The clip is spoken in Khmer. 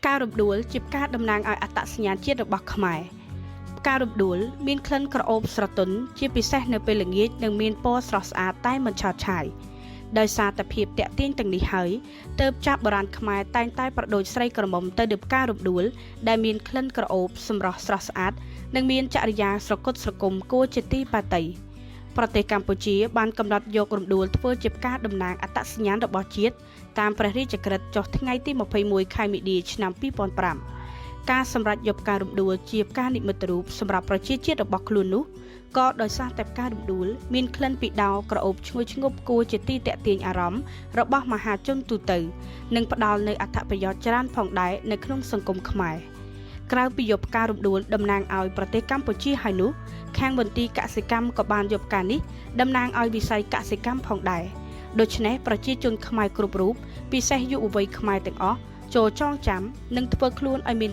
ការរំដួលជាផ្កាតំណាងឲ្យអត្តសញ្ញាណជាតិរបស់ខ្មែរផ្ការំដួលមានក្លិនក្រអូបស្រទន់ជាពិសេសនៅពេលល្ងាចនិងមានពណ៌ស្រស់ស្អាតតែមិនឆើតឆាយដោយសារតែភាពតាក់ទាញទាំងនេះហើយទើបចាប់បុរាណខ្មែរតែងតែប្រដូចស្រីក្រមុំទៅលើផ្ការំដួលដែលមានក្លិនក្រអូបសម្រស់ស្រស់ស្អាតនិងមានចរិយាស្រគត់ស្រគំគួរជាទីបាតីប្រទេសកម្ពុជាបានកំណត់យករំដួលធ្វើជាផ្កាតំណាងអត្តសញ្ញាណរបស់ជាតិតាមព្រះរាជក្រឹត្យចុះថ្ងៃទី21ខែមីនាឆ្នាំ2005ការសម្រេចយកផ្ការំដួលជាផ្កានិមិត្តរូបសម្រាប់ប្រជាជាតិរបស់ខ្លួននោះក៏ដោយសារតែផ្ការំដួលមានក្លិនពីដោក្រអូបឈ្ងុយឈ្ងប់គួរជាទីតាក់ទាញអារម្មណ៍របស់មហាជនទូទៅនិងផ្ដល់នូវអត្ថប្រយោជន៍ច្រើនផងដែរនៅក្នុងសង្គមខ្មែរក្រៅពីយកផ្ការំដួលតំណាងឲ្យប្រទេសកម្ពុជាហើយនោះខាងមន្ទីរកសិកម្មក៏បានយកផ្កានេះតំណាងឲ្យវិស័យកសិកម្មផងដែរដូច្នេះប្រជាជនខ្មែរគ្រប់រូបពិសេសយុវវ័យខ្មែរទាំងអស់ចូលចងចាំនិងធ្វើខ្លួនឲ្យមាន